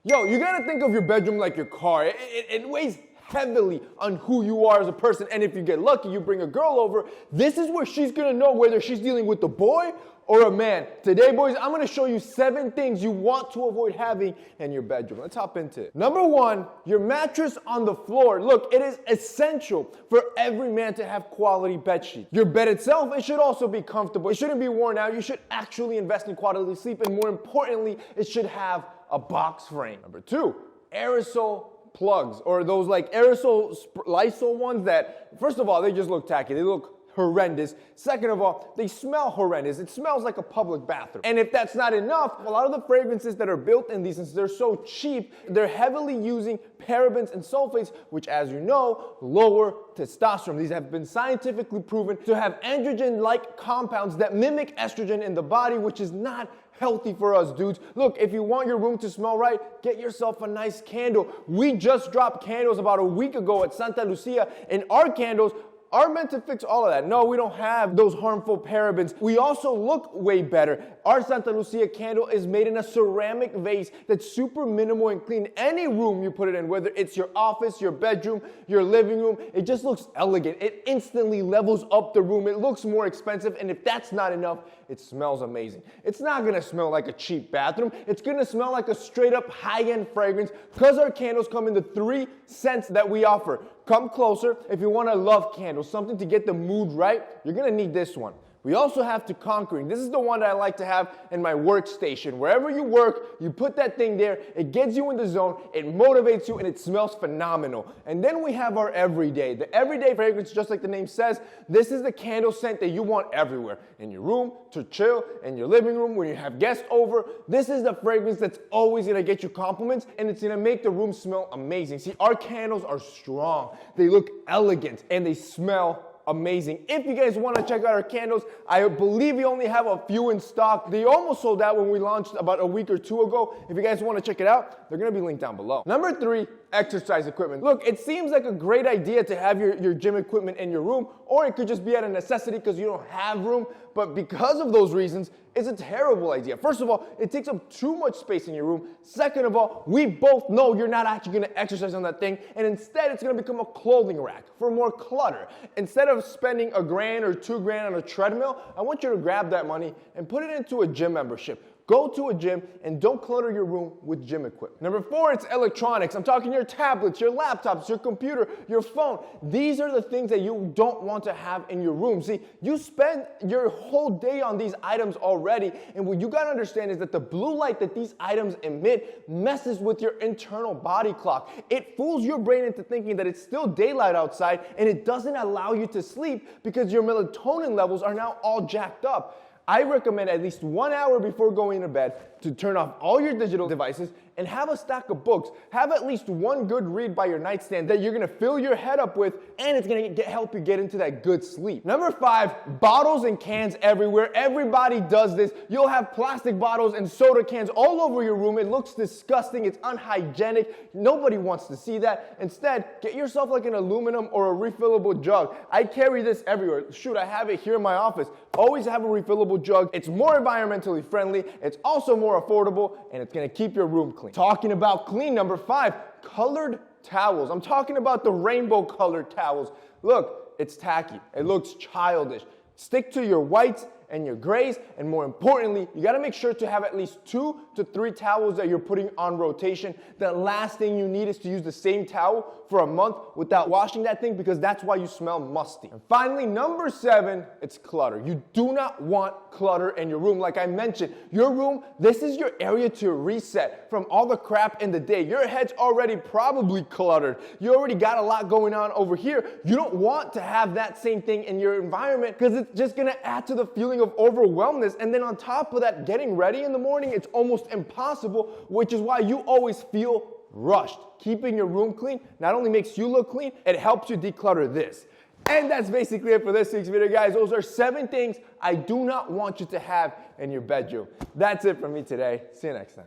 Yo, you gotta think of your bedroom like your car. It weighs heavily on who you are as a person. And if you get lucky, you bring a girl over, this is where she's gonna know whether she's dealing with a boy or a man. Today, boys, I'm gonna show you 7 things you want to avoid having in your bedroom. Let's hop into it. Number 1, your mattress on the floor. Look, it is essential for every man to have quality bed sheets. Your bed itself, it should also be comfortable. It shouldn't be worn out. You should actually invest in quality sleep, and more importantly, it should have a box frame. Number 2, aerosol plugs, or those like aerosol Lysol ones that, first of all, they just look tacky. They look horrendous. Second of all, they smell horrendous. It smells like a public bathroom. And if that's not enough, a lot of the fragrances that are built in these, since they're so cheap, they're heavily using parabens and sulfates, which, as you know, lower testosterone. These have been scientifically proven to have androgen-like compounds that mimic estrogen in the body, which is not healthy for us dudes. Look, if you want your room to smell right, get yourself a nice candle. We just dropped candles about a week ago at Santa Lucia, and our candles are meant to fix all of that. No, we don't have those harmful parabens. We also look way better. Our Santa Lucia candle is made in a ceramic vase that's super minimal and clean. Any room you put it in, whether it's your office, your bedroom, your living room, it just looks elegant. It instantly levels up the room. It looks more expensive, and if that's not enough, it smells amazing. It's not gonna smell like a cheap bathroom. It's gonna smell like a straight up high-end fragrance, because our candles come in the 3 scents that we offer. Come closer. If you want a love candle, something to get the mood right, you're gonna need this one. We also have to Conquering. This is the one that I like to have in my workstation. Wherever you work, you put that thing there, it gets you in the zone, it motivates you, and it smells phenomenal. And then we have our Everyday. The Everyday fragrance, just like the name says, this is the candle scent that you want everywhere. In your room, to chill, in your living room, when you have guests over. This is the fragrance that's always gonna get you compliments, and it's gonna make the room smell amazing. See, our candles are strong, they look elegant, and they smell amazing. If you guys want to check out our candles, I believe we only have a few in stock. They almost sold out when we launched about a week or 2 ago. If you guys want to check it out, they're going to be linked down below. Number 3, exercise equipment. Look, it seems like a great idea to have your gym equipment in your room, or it could just be out of necessity because you don't have room. But because of those reasons, it's a terrible idea. First of all, it takes up too much space in your room. Second of all, we both know you're not actually going to exercise on that thing, and instead it's going to become a clothing rack for more clutter. Instead of spending $1,000 or $2,000 on a treadmill, I want you to grab that money and put it into a gym membership. Go to a gym and don't clutter your room with gym equipment. Number 4, it's electronics. I'm talking your tablets, your laptops, your computer, your phone. These are the things that you don't want to have in your room. See, you spend your whole day on these items already, and what you gotta understand is that the blue light that these items emit messes with your internal body clock. It fools your brain into thinking that it's still daylight outside, and it doesn't allow you to sleep because your melatonin levels are now all jacked up. I recommend at least 1 hour before going to bed to turn off all your digital devices and have a stack of books. Have at least one good read by your nightstand that you're gonna fill your head up with, and it's gonna help you get into that good sleep. Number 5, bottles and cans everywhere. Everybody does this. You'll have plastic bottles and soda cans all over your room. It looks disgusting. It's unhygienic. Nobody wants to see that. Instead, get yourself like an aluminum or a refillable jug. I carry this everywhere. Shoot, I have it here in my office. Always have a refillable jug. It's more environmentally friendly. It's also more affordable, and it's gonna keep your room clean. Talking about clean, number 5, colored towels. I'm talking about the rainbow colored towels. Look, it's tacky. It looks childish. Stick to your whites and your grays, and more importantly, you gotta make sure to have at least 2 to 3 towels that you're putting on rotation. The last thing you need is to use the same towel for a month without washing that thing, because that's why you smell musty. And finally, number 7, it's clutter. You do not want clutter in your room. Like I mentioned, your room, this is your area to reset from all the crap in the day. Your head's already probably cluttered. You already got a lot going on over here. You don't want to have that same thing in your environment, because it's just gonna add to the feeling of overwhelmness. And then on top of that, getting ready in the morning, it's almost impossible, which is why you always feel rushed. Keeping your room clean not only makes you look clean, it helps you declutter this. And that's basically it for this week's video, guys. Those are 7 things I do not want you to have in your bedroom. That's it from me today. See you next time.